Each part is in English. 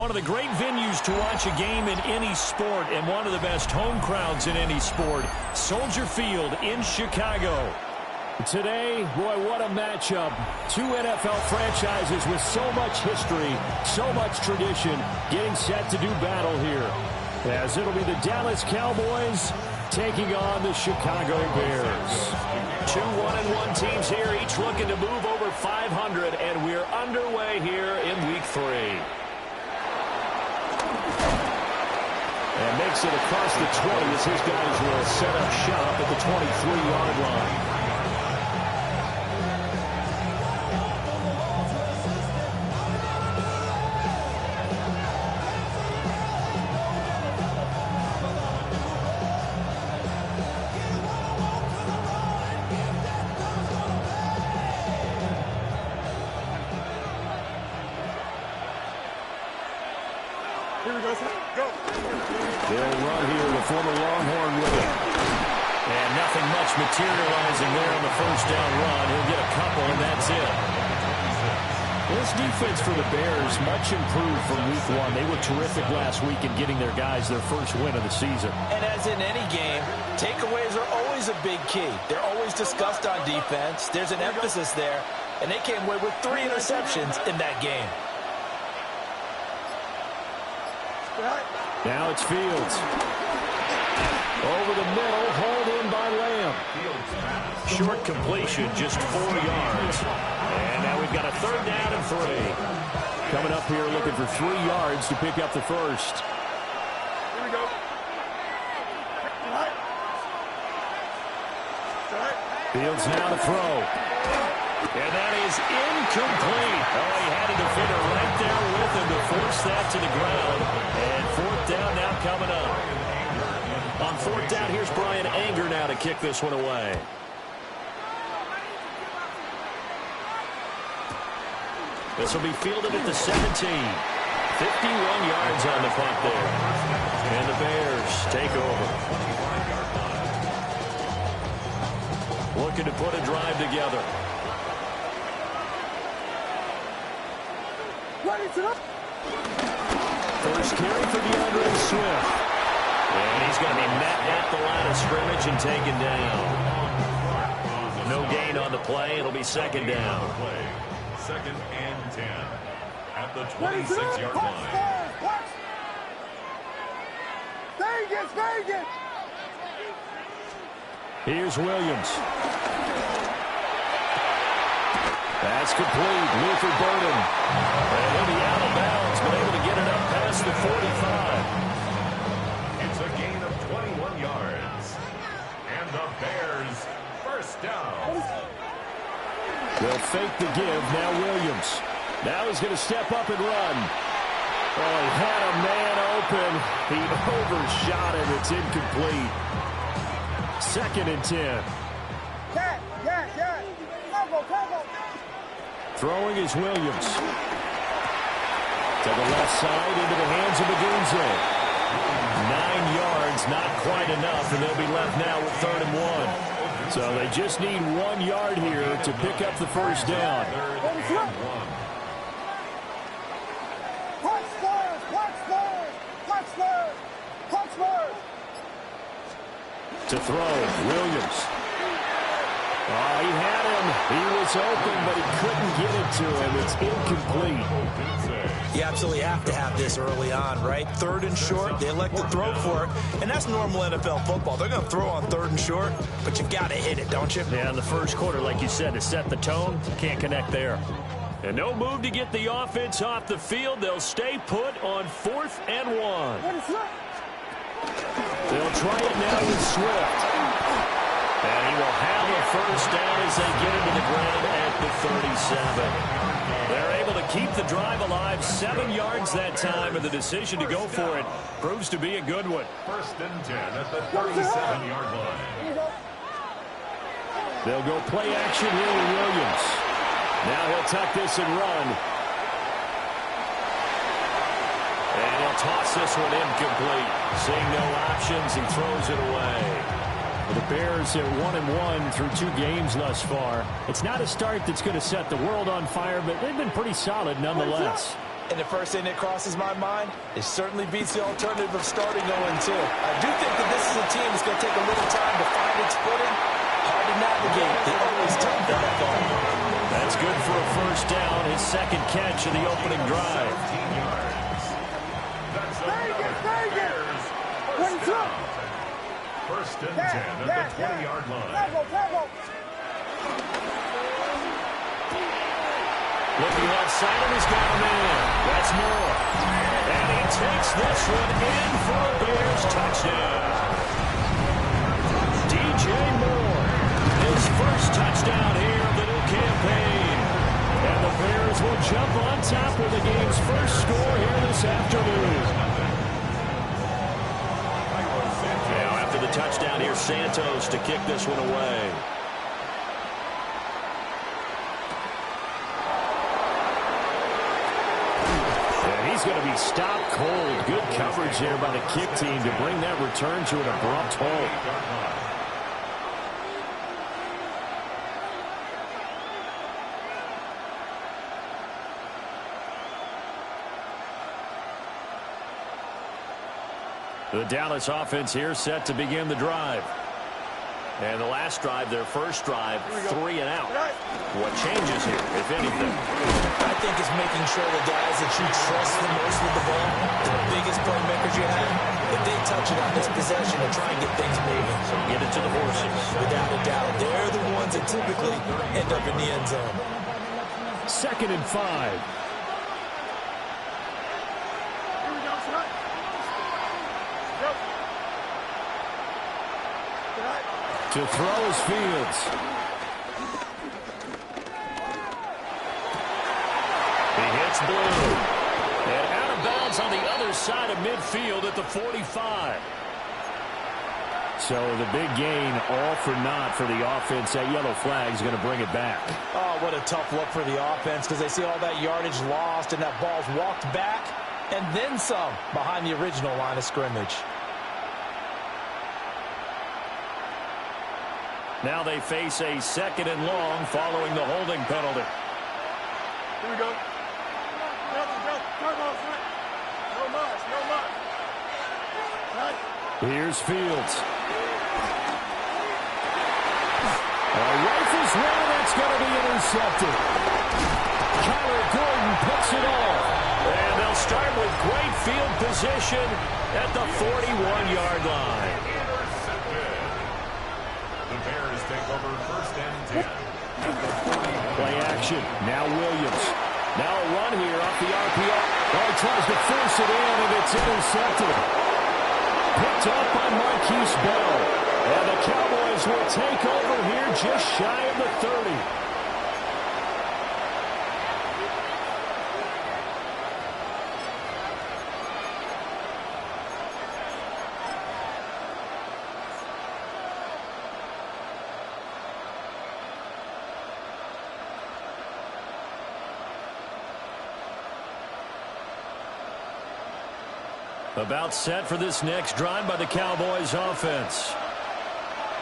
One of the great venues to watch a game in any sport and one of the best home crowds in any sport, Soldier Field in Chicago. Today, boy, what a matchup. Two NFL franchises with so much history, so much tradition, getting set to do battle here. As it'll be the Dallas Cowboys taking on the Chicago Bears. Two 1-1 teams here, each looking to move over 500, and we're underway here in Week 3. And makes it across the 20 as his guys will set up shop at the 23-yard line. They'll run here, the former Longhorn with it. And nothing much materializing there on the first down run. He'll get a couple, and that's it. This defense for the Bears, much improved from Week 1. They were terrific last week in getting their guys their first win of the season. And as in any game, takeaways are always a big key. They're always discussed on defense. There's an emphasis there, and they came away with 3 interceptions in that game. Now it's Fields. Over the middle, hauled in by Lamb. Short completion, just 4 yards. And now we've got a 3rd down and 3. Coming up here looking for 3 yards to pick up the first. Here we go. Fields now to throw. And that is incomplete. Oh, he had a defender right there with him to force that to the ground. And 4th down now coming up. On 4th down, here's Brian Anger now to kick this one away. This will be fielded at the 17. 51 yards on the punt there. And the Bears take over. Looking to put a drive together. First carry for DeAndre Swift. And he's going to be met at the line of scrimmage and taken down. No gain on the play. It'll be 2nd down. 2nd and 10 at the 26-yard line. Vegas! Here's Williams. That's complete. Luther Burden. And he'll be out of bounds, but able to get it up past the 45. It's a gain of 21 yards. And the Bears first down. They'll fake the give. Now Williams. Now he's going to step up and run. Oh, he had a man open. He overshot it. It's incomplete. 2nd and 10. Throwing is Williams. To the left side, into the hands of Magunzo. 9 yards, not quite enough, and they'll be left now with 3rd and 1. So they just need 1 yard here to pick up the first down. To throw, Williams. Oh, he had him. He was open, but he couldn't get it to him. It's incomplete. You absolutely have to have this early on, right? 3rd and short, they elect to throw for it, and that's normal NFL football. They're going to throw on 3rd and short, but you've got to hit it, don't you? Yeah, in the first quarter, like you said, to set the tone, can't connect there. And no move to get the offense off the field. They'll stay put on 4th and 1. They'll try it now with Swift. And he will have a first down as they get into the ground at the 37. They're able to keep the drive alive. 7 yards that time, and the decision to go for it proves to be a good one. 1st and 10 at the 37-yard line. They'll go play action here with Williams. Now he'll tuck this and run. And he'll toss this one incomplete. Seeing no options, he throws it away. The Bears are 1-1 through 2 games thus far. It's not a start that's going to set the world on fire, but they've been pretty solid nonetheless. And the first thing that crosses my mind, it certainly beats the alternative of starting 0-2. I do think that this is a team that's going to take a little time to find its footing. Hard to navigate. They always tough to that ball. That's good for a first down, his second catch of the opening drive. 17 yards. That's the Very good. 22. First and 10 at the 20-yard line. Tempo. Looking left side, and he's got him in. That's Moore. And he takes this one in for a Bears touchdown. DJ Moore, his first touchdown here of the new campaign. And the Bears will jump on top of the game's first score here this afternoon. Now after the touchdown, here's Santos to kick this one away. He's going to be stopped cold. Good coverage there by the kick team to bring that return to an abrupt halt. The Dallas offense here set to begin the drive. And the last drive, their first drive, 3 and out. What changes here, if anything? I think it's making sure the guys that you trust the most with the ball, the biggest playmakers you have, if they touch it on this possession and try and get things moving. So get it to the horses. Without a doubt, they're the ones that typically end up in the end zone. 2nd and 5. To throw is Fields. He hits Blue. And out of bounds on the other side of midfield at the 45. So the big gain, all for naught for the offense. That yellow flag is going to bring it back. Oh, what a tough look for the offense because they see all that yardage lost and that ball's walked back and then some behind the original line of scrimmage. Now they face a 2nd and long following the holding penalty. Here we go. No much. Here's Fields. Rifles one, that's going to be intercepted. Kyler Gordon picks it off. And they'll start with great field position at the 41-yard line. The Bears take over first and 10. Play action. Now Williams. Now a run here off the RPO. Oh, he tries to force it in, and it's intercepted. Picked up by Marquise Bell. And the Cowboys will take over here just shy of the 30. About set for this next drive by the Cowboys offense.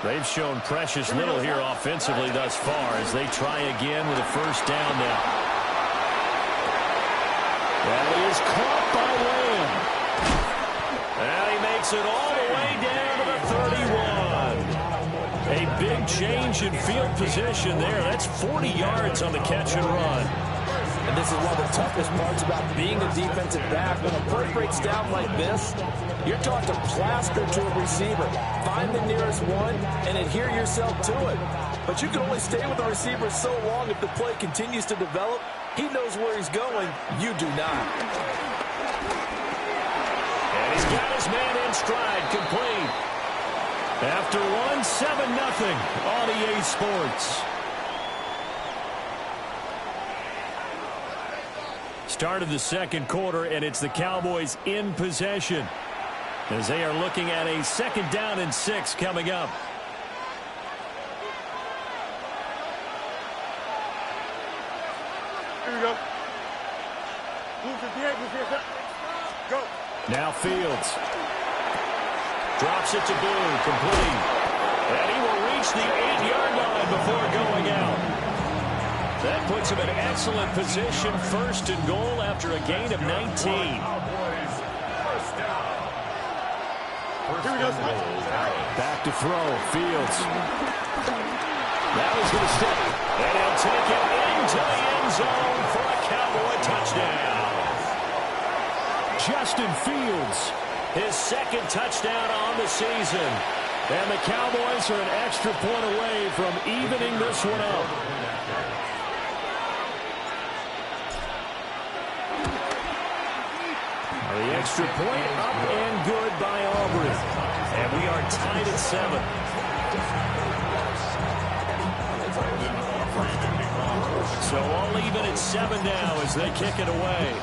They've shown precious little here offensively thus far as they try again with a first down now. That is caught by Lamb. And he makes it all the way down to the 31. A big change in field position there. That's 40 yards on the catch and run. And this is one of the toughest parts about being a defensive back. When a play breaks down like this, you're taught to plaster to a receiver. Find the nearest one and adhere yourself to it. But you can only stay with the receiver so long if the play continues to develop. He knows where he's going. You do not. And he's got his man in stride, complete. After 7-0 on EA Sports. Start of the second quarter, and it's the Cowboys in possession as they are looking at a 2nd down and 6 coming up. Here we go. Move 58, move 58. Go. Now Fields. Drops it to Blue, complete. And he will reach the 8-yard line before going out. That puts him in excellent position, 1st and goal after a gain of 19. Back to throw, Fields. That was going to stay. And he'll take it into the end zone for a Cowboy touchdown. Justin Fields, his 2nd touchdown on the season. And the Cowboys are an extra point away from evening this one up. The extra point up and good by Aubrey. And we are tied at 7. So all even at 7 now as they kick it away.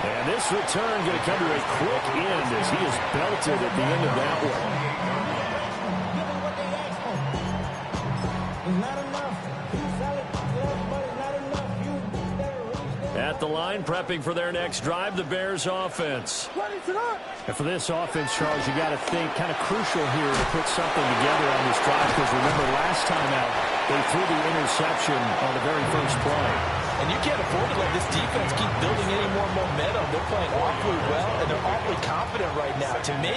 And this return going to come to a quick end as he is belted at the end of that one. At the line, prepping for their next drive, the Bears offense. And for this offense, Charles, you got to think kind of crucial here to put something together on this drive, because remember last time out, they threw the interception on the very first play. And you can't afford to let this defense keep building any more momentum. They're playing awfully well, and they're awfully confident right now. To me,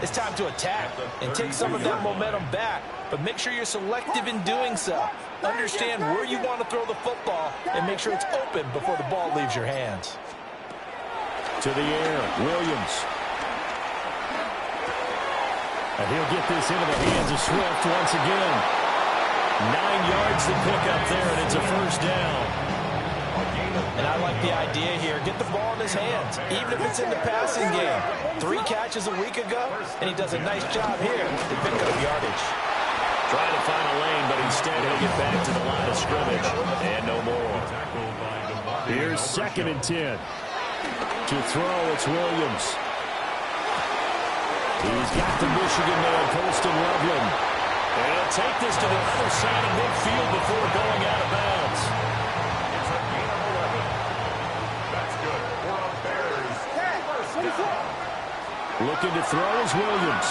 it's time to attack and take some of that momentum back. But make sure you're selective in doing so. Understand where you want to throw the football and make sure it's open before the ball leaves your hands. To the air, Williams. And he'll get this into the hands of Swift once again. 9 yards to pick up there, and it's a 1st down. And I like the idea here. Get the ball in his hands, even if it's in the passing game. 3 catches a week ago, and he does a nice job here to pick up yardage. Trying to find a lane, but instead he'll get back to the line of scrimmage. And no more. Here's 2nd and 10. To throw, it's Williams. He's got the Michigan man, Colston Loveland. And he'll take this to the other side of midfield before going out of bounds. It's a gain of 11. That's good for a Bears 1st down. Looking to throw is Williams.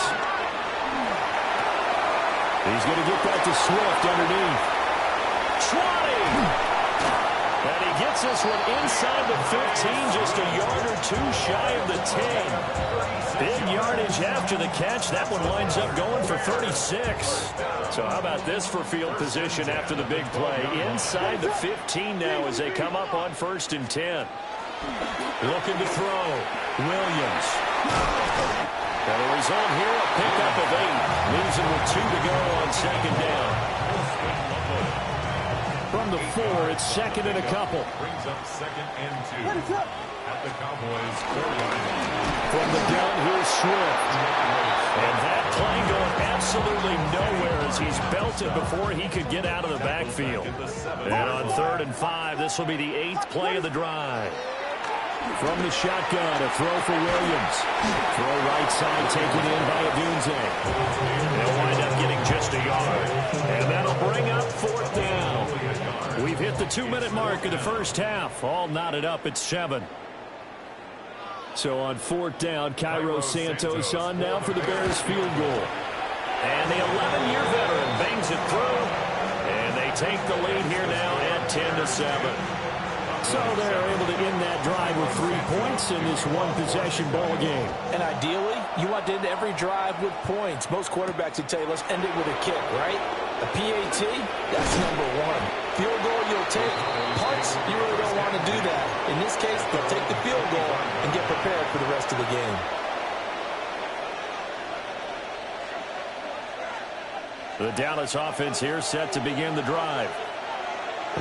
He's going to get that to Swift underneath. 20! And he gets this one inside the 15, just a yard or 2 shy of the 10. Big yardage after the catch. That one winds up going for 36. So how about this for field position after the big play? Inside the 15 now as they come up on 1st and 10. Looking to throw. Williams. And the result here, a pickup of 8. Leaves him with 2 to go on 2nd down. From the 4, it's 2nd and a couple. Brings up 2nd and 2 at the Cowboys 4-yard line. From the gun, here's Swift. And that play going absolutely nowhere as he's belted before he could get out of the backfield. And on 3rd and 5, this will be the 8th play of the drive. From the shotgun, a throw for Williams. Throw right side, taken in by Adunze. They'll wind up getting just a yard. And that'll bring up 4th down. We've hit the 2-minute mark of the first half. All knotted up at 7. So on 4th down, Cairo Santos on now for the Bears field goal. And the 11-year veteran bangs it through. And they take the lead here now at 10-7. So they're able to end that drive with 3 points in this one-possession ball game. And ideally, you want to end every drive with points. Most quarterbacks would tell you, let's end it with a kick, right? A PAT, that's number 1. Field goal, you'll take. Punts, you really don't want to do that. In this case, they'll take the field goal and get prepared for the rest of the game. The Dallas offense here set to begin the drive.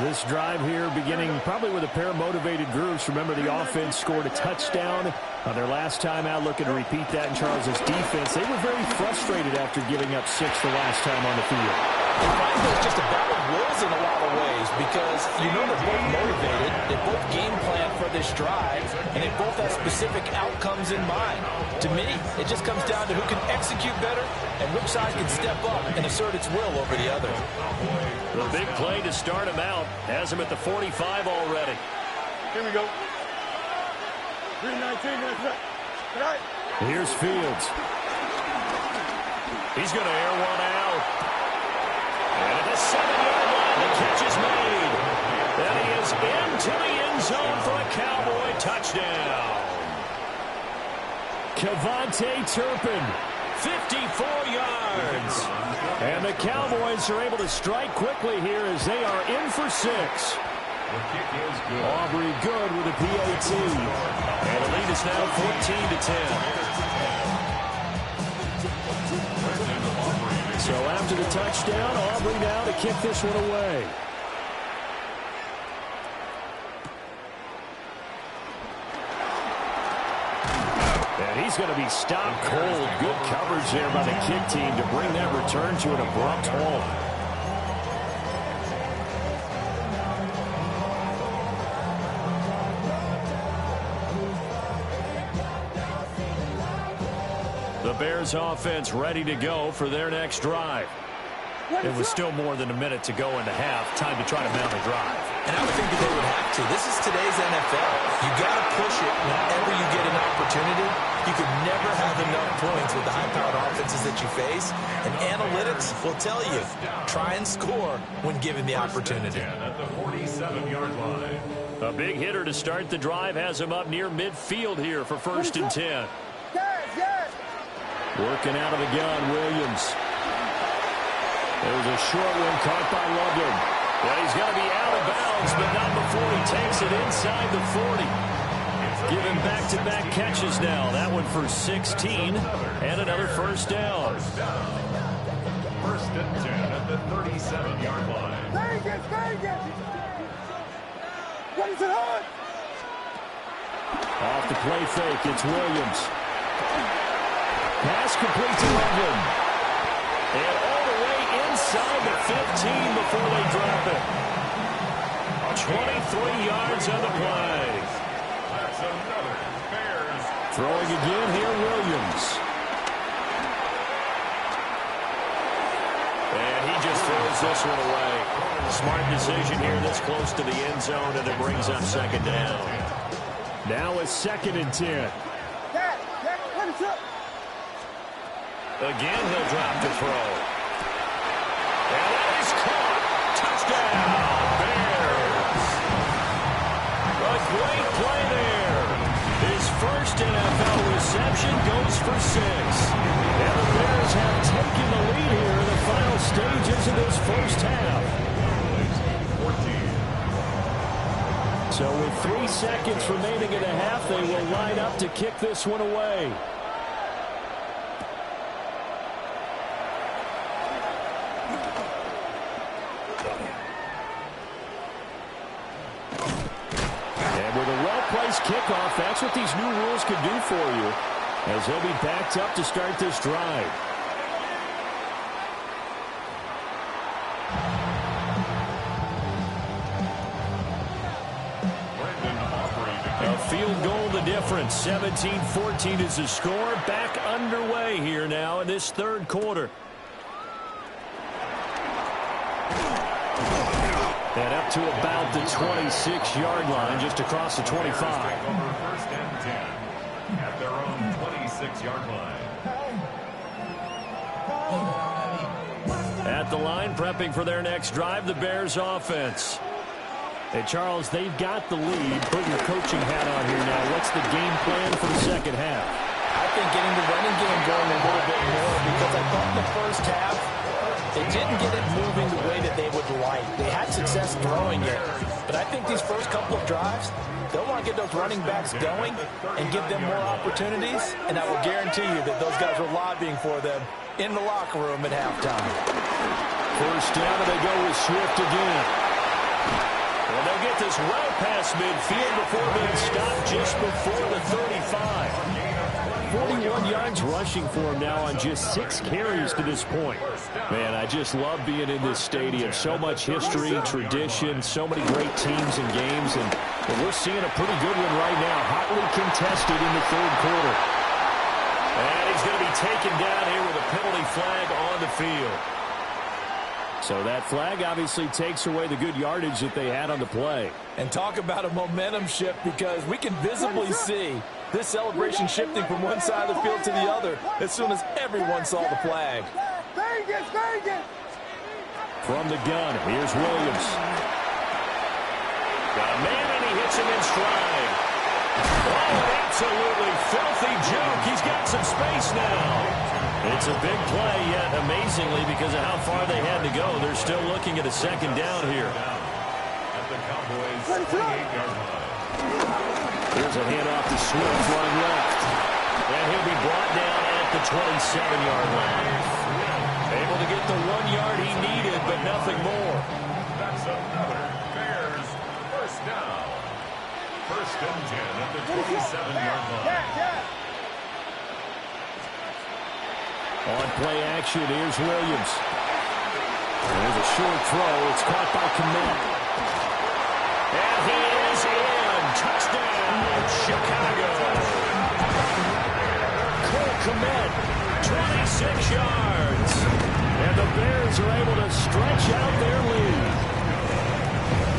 This drive here beginning probably with a pair of motivated groups. Remember, the offense scored a touchdown on their last time out. Looking to repeat that in Charles's defense. They were very frustrated after giving up 6 the last time on the field. It reminds me of just a battle of wills in a lot of ways, because you know they're both motivated, they both game plan for this drive, and they both have specific outcomes in mind. To me, it just comes down to who can execute better and which side can step up and assert its will over the other. The big play to start him out has him at the 45 already. Here we go. 3:19. Here's Fields. He's going to air one out. And at the 7-yard line, the catch is made. And he is into the end zone for a Cowboy touchdown. Kevontae Turpin, 54 yards. And the Cowboys are able to strike quickly here as they are in for 6. The kick is good. Aubrey good with a PAT. And the lead is now 14-10. So after the touchdown, Aubrey now to kick this one away. And he's going to be stopped cold. Good coverage there by the kick team to bring that return to an abrupt halt. The Bears offense ready to go for their next drive. It was still more than a minute to go in the half. Time to try to mount a drive. And I would think that they would have to. This is today's NFL. You got to push it whenever you get an opportunity. You could never have enough points with the high-powered offenses that you face. And analytics will tell you, try and score when given the opportunity. At the 47-yard line. A big hitter to start the drive has him up near midfield here for 1st and 10. Working out of the gun, Williams. There's a short one caught by Loveland. Well, he's going to be out of bounds, but not before he takes it inside the 40. Giving back-to-back catches now. That one for 16 and another first down. 1st and 10 at the 37-yard line. Off the play fake, it's Williams. Pass complete to Loveland. And all the way inside the 15 before they drop it. 23 yards on the play. That's another Bears. Throwing again here, Williams. And he just throws this one away. Smart decision here this close to the end zone, and it brings up 2nd down. Now it's 2nd and 10. Again, he'll drop to throw. And that is caught. Touchdown, Bears. A great play there. His first NFL reception goes for 6. And the Bears have taken the lead here in the final stages of this first half. 14. So with 3 seconds remaining in the half, they will line up to kick this one away. Kickoff, that's what these new rules can do for you, as they'll be backed up to start this drive. A field goal the difference. 17-14 is the score. Back underway here now in this 3rd quarter. And up to about the 26-yard line, just across the 25. Over 1st and 10 at their own 26-yard line. At the line, prepping for their next drive, the Bears offense. Hey, Charles, they've got the lead. Put your coaching hat on here now. What's the game plan for the 2nd half? I think getting the running game going a little bit more, because I thought in the first half, they didn't get it moving the way that they would like. They had success throwing it. But I think these first couple of drives, they'll want to get those running backs going and give them more opportunities. And I will guarantee you that those guys were lobbying for them in the locker room at halftime. First down, and they go with Swift again. Well, they'll get this well past midfield before being stopped just before the 35. 41 yards rushing for him now on just 6 carries to this point. Man, I just love being in this stadium. So much history, tradition, so many great teams and games, and we're seeing a pretty good one right now, hotly contested in the 3rd quarter. And he's going to be taken down here with a penalty flag on the field. So that flag obviously takes away the good yardage that they had on the play. And talk about a momentum shift, because we can visibly see This celebration shifting from one side of the field to the other as soon as everyone saw the flag. From the gun, here's Williams. Got a man, and he hits him in stride. Oh, an absolutely filthy juke. He's got some space now. It's a big play, yet amazingly, because of how far they had to go, they're still looking at a second down here. At the Cowboys' 28-yard line. Here's a handoff to Swift, run left. And he'll be brought down at the 27-yard line. Able to get the 1 yard he needed, but nothing more. That's another Bears first down. First and 10 at the 27-yard line. On play action, here's Williams. There's a short throw. It's caught by Kmet. And he is in. Touchdown, Chicago. Cole Kmet, 26 yards. And the Bears are able to stretch out their lead.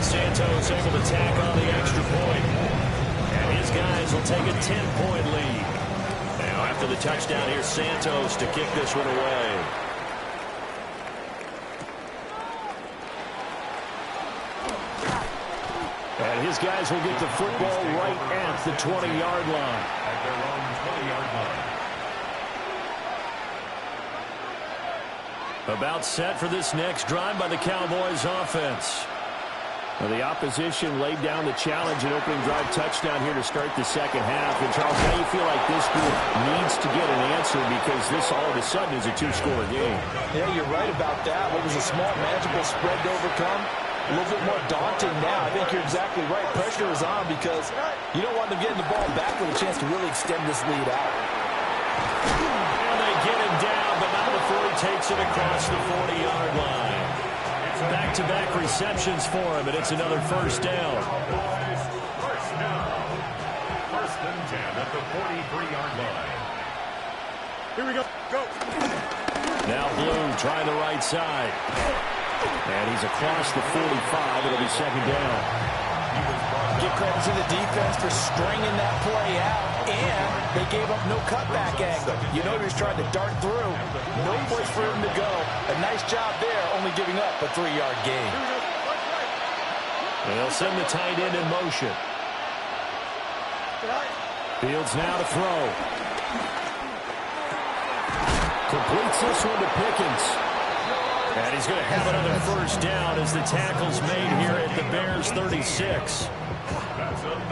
Santos able to tack on the extra point. And his guys will take a 10-point lead. Now after the touchdown, here's Santos to kick this one away. And his guys will get the football right at the 20-yard line. At their own 20-yard line. About set for this next drive by the Cowboys offense. Well, the opposition laid down the challenge and opening drive touchdown here to start the second half. And Charles, how do you feel like this group needs to get an answer because this all of a sudden is a two-score game? Yeah, you're right about that. What was a small, manageable spread to overcome? A little bit more daunting now. I think you're exactly right. Pressure is on because you don't want them getting the ball back with a chance to really extend this lead out. And they get him down, but not before he takes it across the 40-yard line. Back-to-back receptions for him, and it's another first down. First down. First and 10 at the 43-yard line. Here we go. Go. Now Blue trying the right side. And he's across the 45. It'll be second down. Give credit to the defense for stringing that play out, and they gave up no cutback angle. You know he was trying to dart through. No place for him to go. A nice job there, only giving up a 3-yard gain. They'll send the tight end in motion. Fields now to throw. Completes this one to Pickens. And he's going to have another first down as the tackle's made here at the Bears' 36.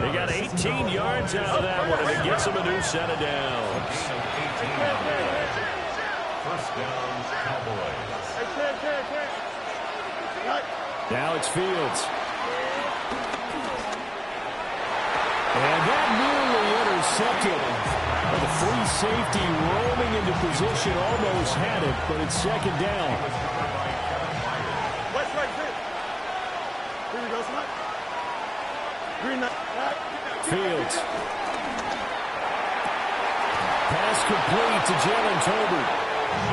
They got 18 yards out of that one, and it gets them a new set of downs. First down, Cowboys. Now it's Fields. And that nearly intercepted. The free safety roaming into position, almost had it, but it's second down. Here we go, son. Green light. Fields. Pass complete to Jalen Tolbert.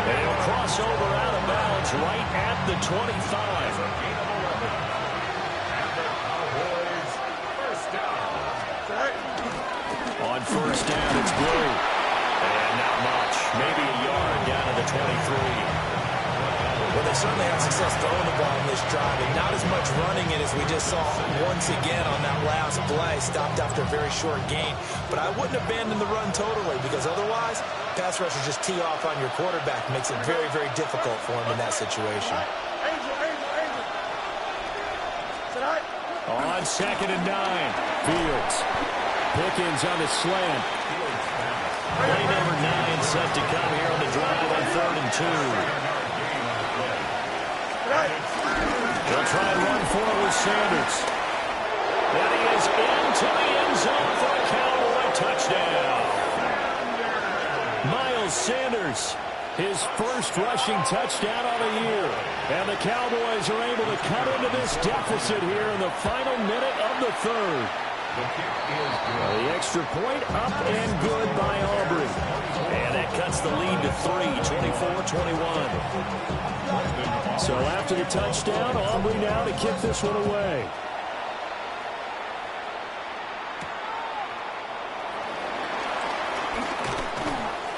And he'll cross over out of bounds right at the 25. On first down, it's Blue. And not much. Maybe a yard down to the 23. Well, they certainly had success throwing the ball in this drive, and not as much running it as we just saw once again on that last play. Stopped after a very short gain. But I wouldn't abandon the run totally, because otherwise, pass rushers just tee off on your quarterback. Makes it very, very difficult for him in that situation. On second and 9, Fields. Pickens on the slant. Play number 9 set to come here on the drive on 3rd and 2. They'll try and run for it with Sanders. And he is into the end zone for a Cowboy touchdown. Miles Sanders, his first rushing touchdown of the year. And the Cowboys are able to cut into this deficit here in the final minute of the 3rd. The extra point up and good by Aubrey. And that cuts the lead to 3, 24-21. So after the touchdown, Aubrey now to kick this one away.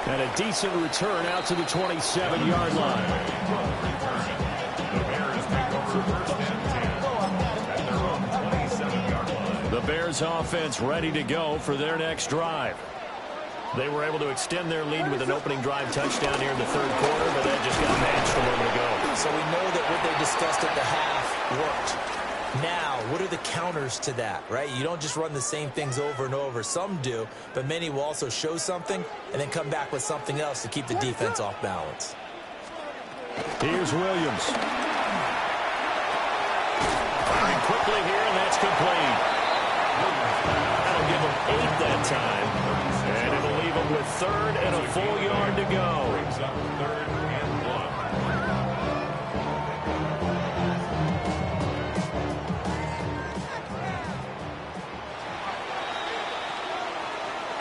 And a decent return out to the 27-yard line. The Bears take over first and 10 at their own 27-yard line. The Bears offense ready to go for their next drive. They were able to extend their lead with an opening drive touchdown here in the third quarter, but that just got matched a moment ago. So we know that what they discussed at the half worked. Now, what are the counters to that, right? You don't just run the same things over and over. Some do, but many will also show something and then come back with something else to keep the defense off balance. Here's Williams. Firing quickly here, and that's complete. That'll give them 8 that time. And it'll leave them with third and a full yard to go. Brings up third and 1.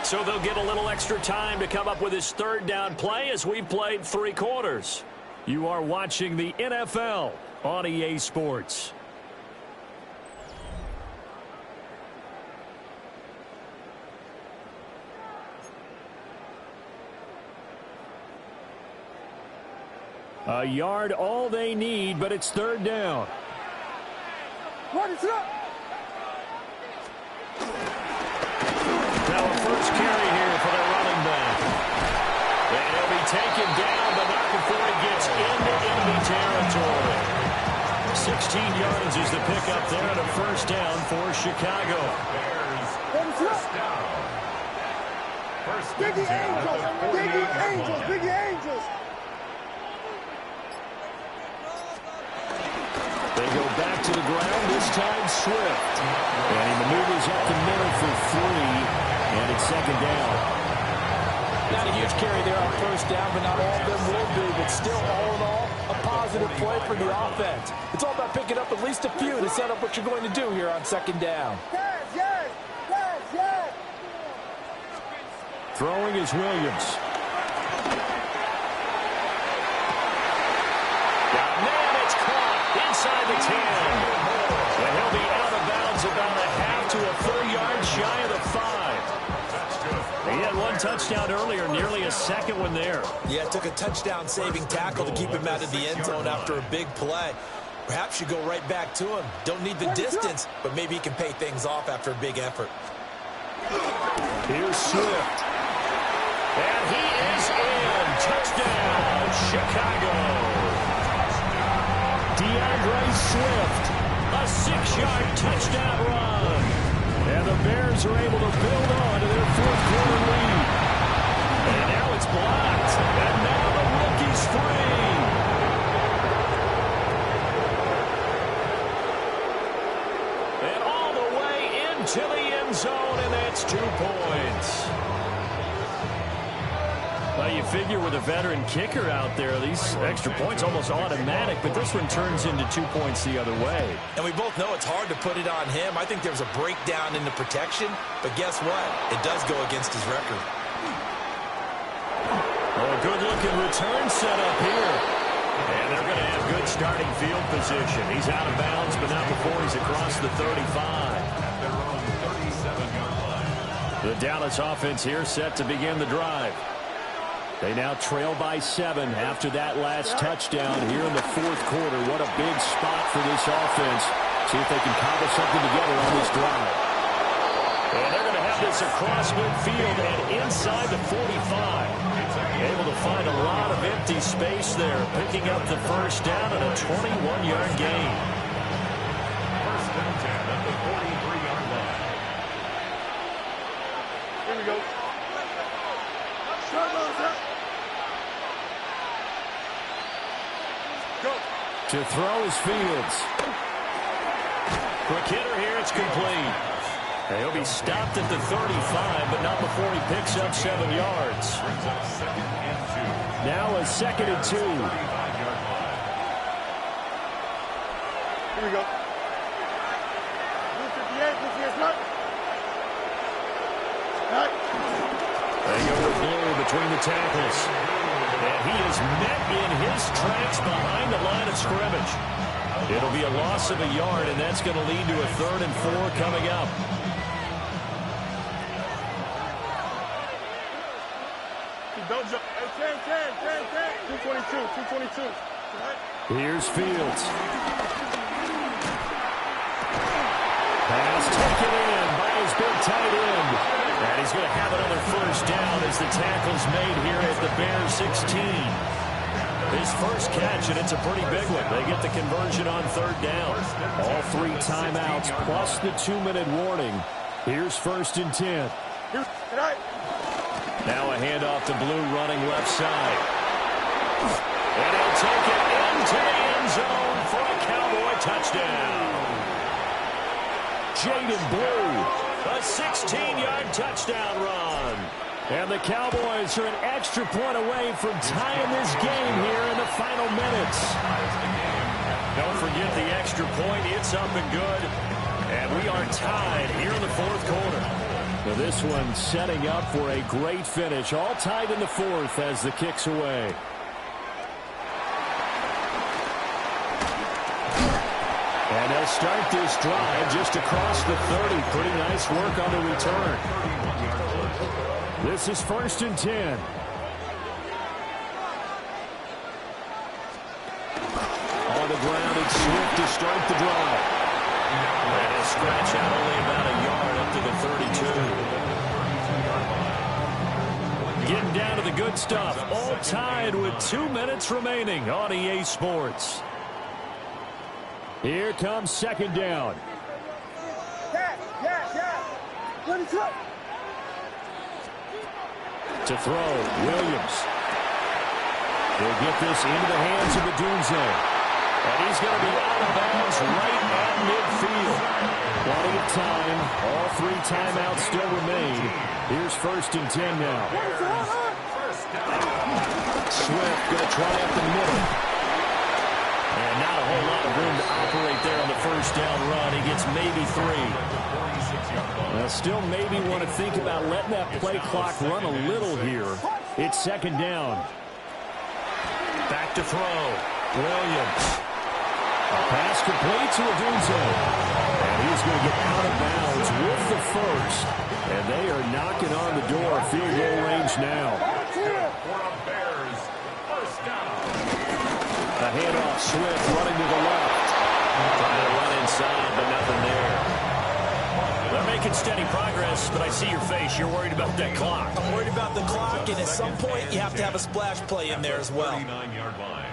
So they'll get a little extra time to come up with his third down play as we've played 3 quarters. You are watching the NFL on EA Sports. A yard all they need, but it's third down. What is up? Now a first carry here for the running back. And he'll be taken down, but not before he gets into enemy territory. 16 yards is the pickup there and a first down for Chicago. Bears first down. First and Biggie 10 at Angels! the Biggie 48-yard Angels! line. Biggie Angels! They go back to the ground, this time Swift. And he maneuvers up the middle for 3, and it's second down. Not a huge carry there on first down, but not all of them will be. But still, all in all, a positive play for the offense. It's all about picking up at least a few to set up what you're going to do here on second down. Yes, yes, yes, yes! Throwing is Williams. Inside the 10. And he'll be out of bounds about a half to a full yard shy of the 5. He had 1 touchdown earlier, nearly a second one there. Yeah, it took a touchdown-saving tackle to keep him out of the end zone after a big play. Perhaps you go right back to him. Don't need the distance, but maybe he can pay things off after a big effort. Here's Swift. And he is in. Touchdown, Chicago. DeAndre Swift, a 6-yard touchdown run. And the Bears are able to build on to their fourth-quarter lead. And now it's blocked. And now the rookie's free. And all the way into the end zone, and that's 2 points. Well, you figure with a veteran kicker out there, these extra points almost automatic, but this one turns into 2 points the other way. And we both know it's hard to put it on him. I think there's a breakdown in the protection, but guess what? It does go against his record. Well, a good-looking return set up here. And they're going to have good starting field position. He's out of bounds, but not before he's across the 35. At their own 37-yard line. The Dallas offense here set to begin the drive. They now trail by 7 after that last touchdown here in the fourth quarter. What a big spot for this offense. See if they can cobble something together on this drive. And they're going to have this across midfield and inside the 45. Able to find a lot of empty space there, picking up the first down and a 21-yard gain. First and 10 at the 43-yard line. Here we go. To throw is Fields. Quick hitter here, it's complete. He'll be stopped at the 35, but not before he picks up 7 yards. Brings up second and 2. Now a second and 2. 35-yard line. Here we go. Blue 58, blue 58, cut. Cut. They go with blue between the tackles. And he is met in his tracks behind the line of scrimmage. It'll be a loss of a yard, and that's going to lead to a 3rd and 4 coming up. Don't jump. Hey, 10. 222. Right? Here's Fields. Pass taken in by his big tight end. And he's going to have another first down as the tackle's made here at the Bears 16. His first catch, and it's a pretty big one. They get the conversion on third down. All 3 timeouts plus the 2-minute warning. Here's 1st and 10. Now a handoff to Blue running left side. And he'll take it into the end zone for a Cowboy touchdown. Jaden Blue, a 16-yard touchdown run. And the Cowboys are an extra point away from tying this game here in the final minutes. Don't forget the extra point. It's up and good. And we are tied here in the 4th quarter. Now this one setting up for a great finish. All tied in the 4th as the kick's away. And they'll start this drive just across the 30. Pretty nice work on the return. This is 1st and 10. On the ground, it's Swift to start the drive. And he'll scratch out only about a yard up to the 32. Getting down to the good stuff. All tied with 2 minutes remaining on EA Sports. Here comes 2nd down. To throw, Williams. He'll get this into the hands of Odunze. And he's going to be out of bounds right at midfield. Plenty of time. All 3 timeouts still remain. Here's 1st and 10 now. Swift going to try up the middle. And not a whole lot of room to operate there on the first down run. He gets maybe 3. Well, still maybe want to think about letting that play clock run a little here. It's 2nd down. Back to throw. Williams. A pass complete to Odunze. And he's going to get out of bounds with the first. And they are knocking on the door. Field goal range now. A handoff, Swift running to the left. Trying to run inside, but nothing there. They're making steady progress, but I see your face. You're worried about that clock. I'm worried about the clock, and at some point, you have to have a splash play in there as well. 39-yard line.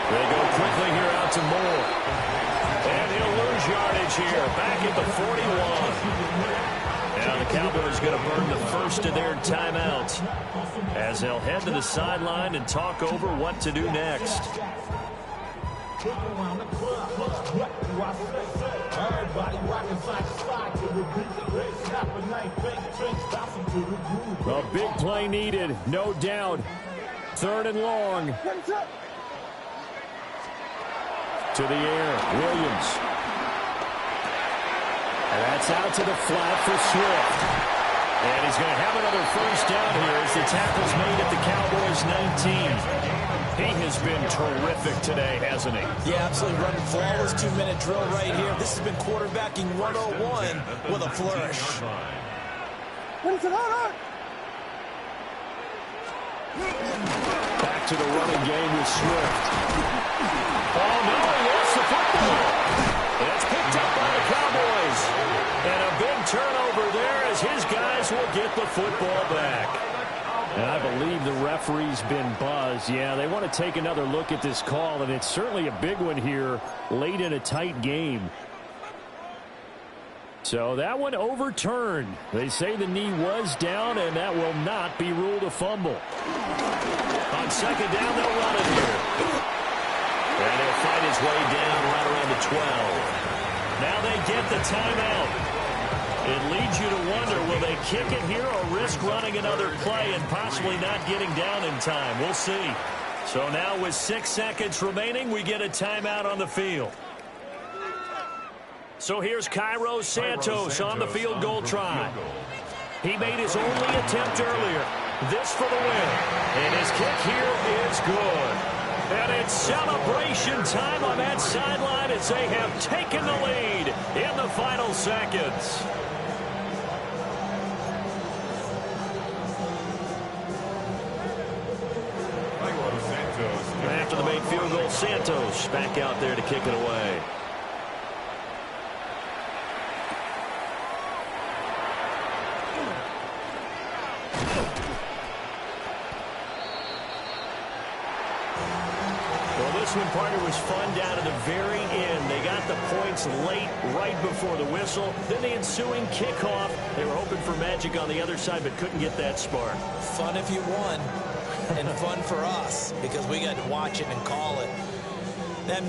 They go quickly here out to Moore. And he'll lose yardage here. Back at the 41. Now the Cowboys going to burn the first of their timeouts as they'll head to the sideline and talk over what to do next. A big play needed, no doubt. 3rd and long. To the air, Williams. And that's out to the flat for Swift. And he's going to have another first down here as the tackle's made at the Cowboys 19. He has been terrific today, hasn't he? Yeah, absolutely running flawless 2-minute drill right here. This has been quarterbacking 101 with a flourish. Back to the running game with Swift. Oh, no, he lost the football. It's picked up by the Cowboys. And a big turnover there as his guys will get the football back. And I believe the referee's been buzzed. Yeah, they want to take another look at this call, and it's certainly a big one here late in a tight game. So that one overturned. They say the knee was down, and that will not be ruled a fumble. On 2nd down, they'll run it here. And he'll fight his way down right around the 12. Now they get the timeout. It leads you to wonder, will they kick it here or risk running another play and possibly not getting down in time? We'll see. So now with 6 seconds remaining, we get a timeout on the field. So here's Cairo Santos on the field goal try. He made his only attempt earlier. This for the win. And his kick here is good. And it's celebration time on that sideline as they have taken the lead in the final seconds. after the made field goal. Santos back out there to kick it away. This one, partner, was fun down to the very end. They got the points late, right before the whistle. Then the ensuing kickoff. They were hoping for magic on the other side, but couldn't get that spark. Fun if you won, and fun for us because we got to watch it and call it. That